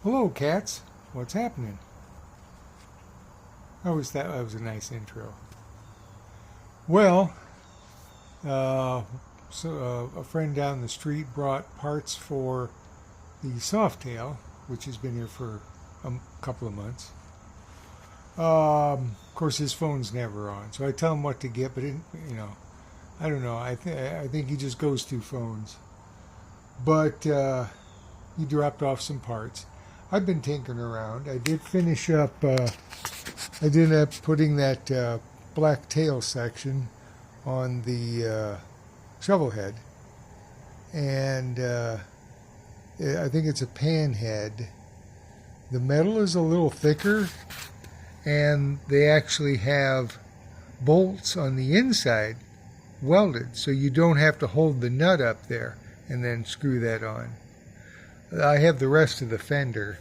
Hello, cats. What's happening? I always thought that was a nice intro. Well, uh, a friend down the street brought parts for the Softail, which has been here for a couple of months. Of course, his phone's never on, so I tell him what to get, but I don't know. I think he just goes through phones. But he dropped off some parts. I've been tinkering around. I did finish up. I did end up putting that black tail section on the shovel head, and I think it's a pan head. The metal is a little thicker, and they actually have bolts on the inside welded, so you don't have to hold the nut up there and then screw that on. I have the rest of the fender,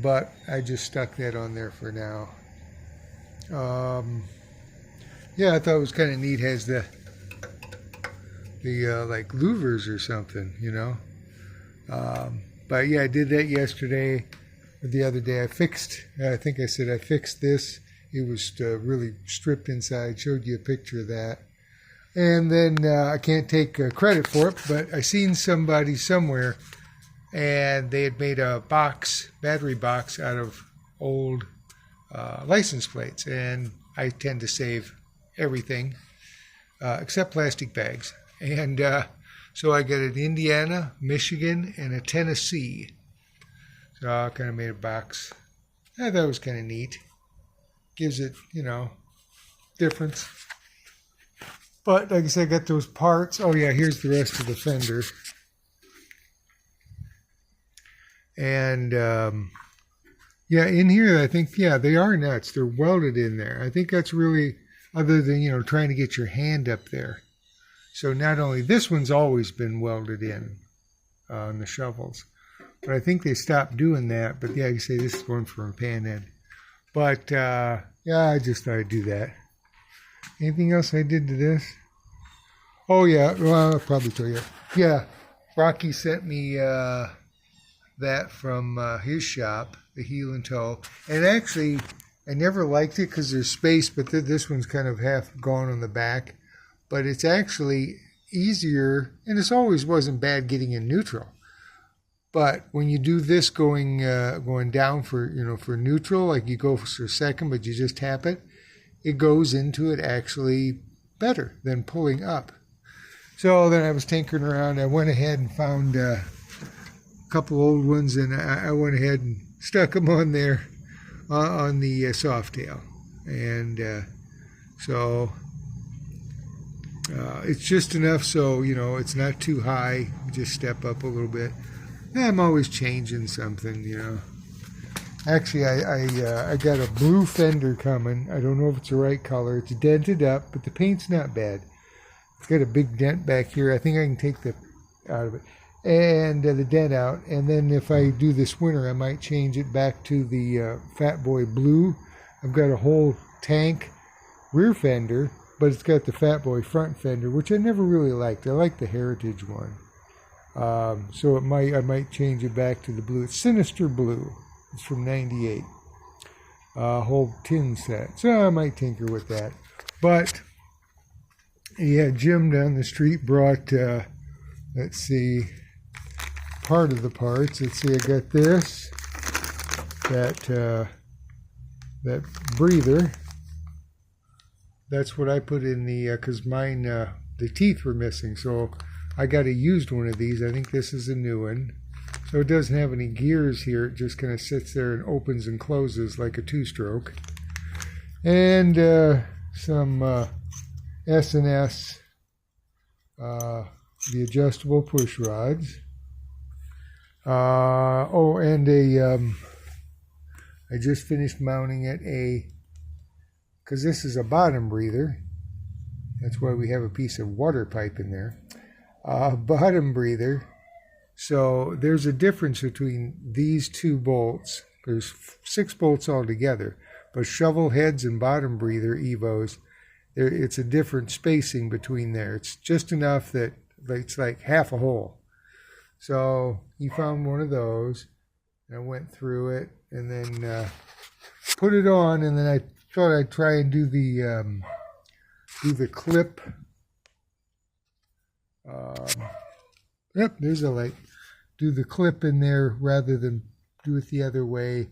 but I just stuck that on there for now. Yeah, I thought it was kind of neat. Has the like louvers or something. But yeah, I did that yesterday or the other day. I think I said I fixed this. It was really stripped inside. Showed you a picture of that. And then I can't take credit for it, but I seen somebody somewhere, and they had made a battery box out of old license plates, and I tend to save everything except plastic bags. And so I got an Indiana, Michigan, and a Tennessee. So I kind of made a box. I thought it was kind of neat. Gives it, difference. But like I said, I got those parts. Oh yeah, here's the rest of the fender. And yeah, in here, I think, yeah, they are nuts. They're welded in there. I think that's really, other than, trying to get your hand up there. So not only, this one's always been welded in on the shovels. But I think they stopped doing that. But yeah, you say this is one from Panhead. But yeah, I just thought I'd do that. Anything else I did to this? Oh yeah, well, I'll probably tell you. Yeah, Rocky sent me that from his shop, the heel and toe. And actually, I never liked it because there's space, but this one's kind of half gone on the back. But it's actually easier, and this always wasn't bad getting in neutral. But when you do this going down for neutral, like you go for second, but you just tap it, it goes into it actually better than pulling up. So then I was tinkering around. I went ahead and found a couple old ones, and I went ahead and stuck them on there on the Softail. And so it's just enough so, it's not too high. Just step up a little bit. I'm always changing something. Actually, I got a blue fender coming. I don't know if it's the right color. It's dented up, but the paint's not bad. It's got a big dent back here. I think I can take the out of it and the dent out. And then if I do this winter, I might change it back to the Fat Boy blue. I've got a whole tank rear fender, but it's got the Fat Boy front fender, which I never really liked. I like the Heritage one. So I might change it back to the blue. It's Sinister Blue. It's from '98. Whole tin set. So I might tinker with that. But yeah, Jim down the street brought, let's see, part of the parts. Let's see, I got this, that breather. That's what I put in the, because mine, the teeth were missing. So I got a used one of these. I think this is a new one. So it doesn't have any gears here. It just kind of sits there and opens and closes like a two-stroke. And some S&S, the adjustable push rods. And I just finished mounting it because this is a bottom breather. That's why we have a piece of water pipe in there. Bottom breather. So there's a difference between these two bolts. There's 6 bolts altogether, but shovel heads and bottom breather Evos, it's a different spacing between there. It's just enough that it's like half a hole. So he found one of those. I went through it and then put it on, and then I thought I'd try and do the clip. Yep, there's a light. Do the clip in there rather than do it the other way.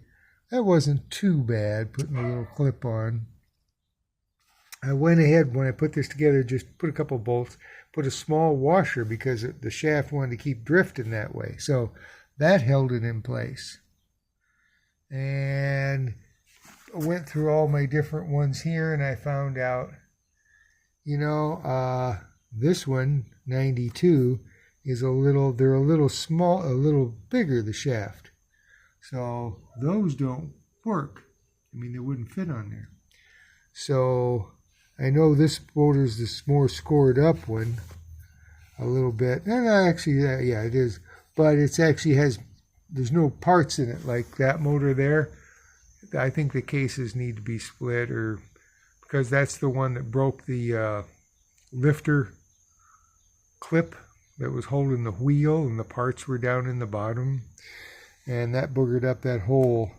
That wasn't too bad, putting a little clip on. I went ahead, when I put this together, just put a couple of bolts, put a small washer because the shaft wanted to keep drifting that way. So that held it in place. And I went through all my different ones here, and I found out, this one, 92, they're a little small, a little bigger, the shaft. So those don't work. I mean, they wouldn't fit on there. So I know this motor is this more scored up one a little bit. No, actually, yeah, it is. But it's actually there's no parts in it like that motor there. I think the cases need to be split, or because that's the one that broke the lifter clip that was holding the wheel, and the parts were down in the bottom, and that boogered up that whole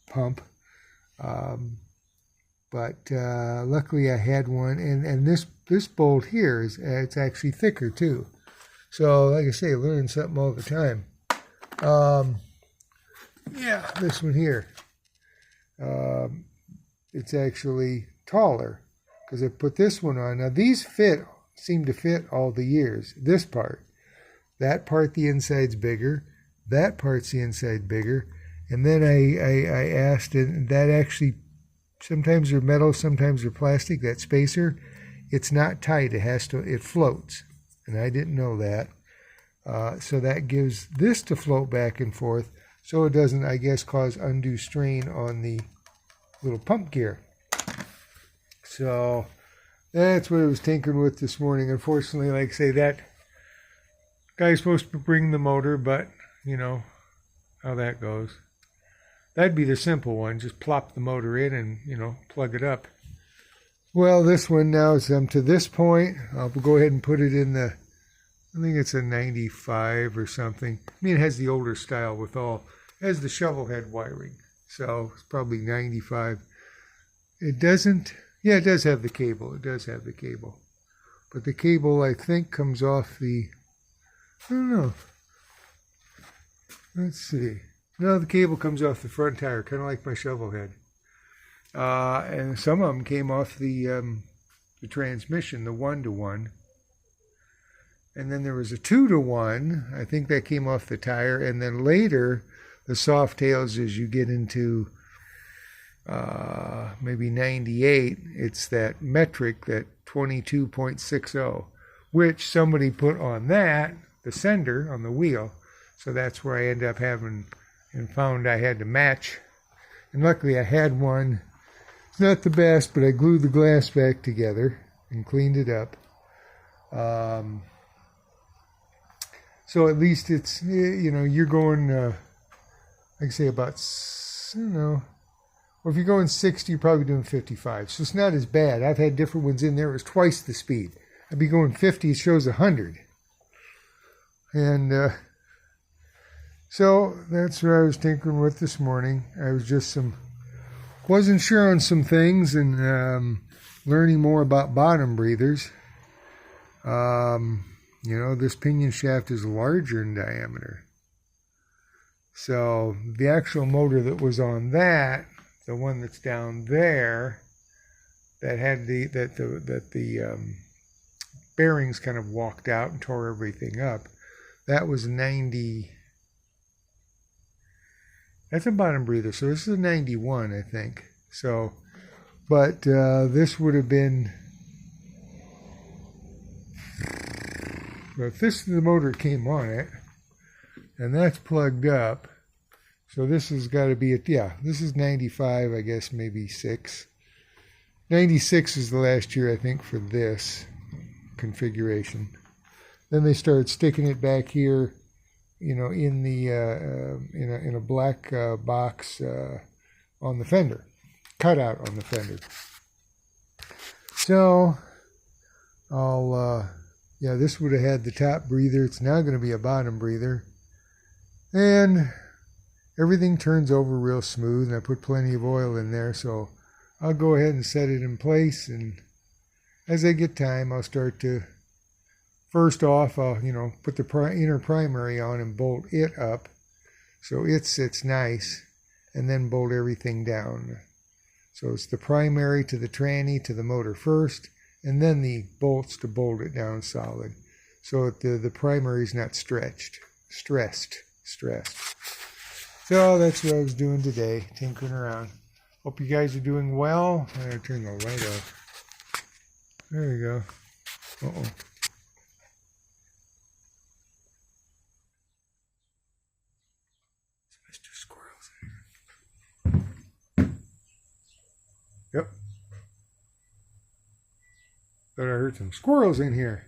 pump. But luckily I had one, and this bolt here it's actually thicker too. So like I say, learning something all the time. Yeah, this one here, it's actually taller because I put this one on. Now these seem to fit all the years. This part, that part, the inside's bigger. That part's the inside bigger. And then I asked, and that actually, sometimes they're metal, sometimes they're plastic. That spacer, it's not tight. It floats. And I didn't know that. So that gives this to float back and forth, so it doesn't, I guess, cause undue strain on the little pump gear. So that's what I was tinkering with this morning. Unfortunately, like I say, that guy's supposed to bring the motor, but you know how that goes. That'd be the simple one. Just plop the motor in and, plug it up. Well, this one now is to this point. I'll go ahead and put it in I think it's a 95 or something. I mean, it has the older style it has the shovel head wiring. So it's probably 95. It doesn't, yeah, it does have the cable. It does have the cable. But the cable, I think, comes off I don't know. Let's see. No, the cable comes off the front tire, kind of like my shovel head. And some of them came off the transmission, the 1-to-1. And then there was a 2-to-1. I think that came off the tire. And then later, the soft tails, as you get into maybe 98, it's that metric, that 22.60, which somebody put on the sender on the wheel. So that's where I ended up having and found I had to match. And luckily I had one. It's not the best, but I glued the glass back together and cleaned it up. So at least it's, you're going, like I say, about, well, if you're going 60, you're probably doing 55. So it's not as bad. I've had different ones in there. It was twice the speed. I'd be going 50, it shows 100. And so that's what I was tinkering with this morning. I was just wasn't sure on some things, and learning more about bottom breathers. This pinion shaft is larger in diameter. So the actual motor that was on the one that's down there, that had the bearings kind of walked out and tore everything up, that was 90. That's a bottom breather. So this is a 91, I think. So, but this would have been, if the motor came on it, and that's plugged up, so this has got to be, this is 95, I guess, maybe 6. 96 is the last year, I think, for this configuration. Then they started sticking it back here, in a black box on the fender, cutout on the fender. So this would have had the top breather. It's now going to be a bottom breather. And everything turns over real smooth, and I put plenty of oil in there, so I'll go ahead and set it in place, and as I get time, I'll start to, first off, I'll, put the inner primary on and bolt it up so it sits nice, and then bolt everything down. So it's the primary to the tranny to the motor first, and then the bolts to bolt it down solid, so that the primary is not stressed. So that's what I was doing today, tinkering around. Hope you guys are doing well. I'm going to turn the light off. There we go. Uh-oh. Mr. Squirrel's in here. Yep. Thought I heard some squirrels in here.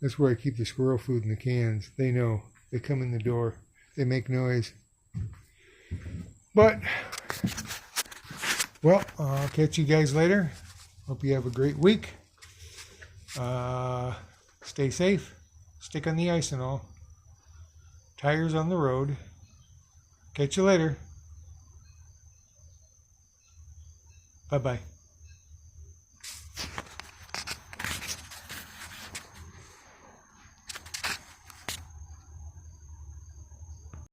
That's where I keep the squirrel food in the cans. They know. They come in the door. They make noise. But, well, I'll catch you guys later. Hope you have a great week. Stay safe. Stick on the ice and all. Tires on the road. Catch you later. Bye-bye.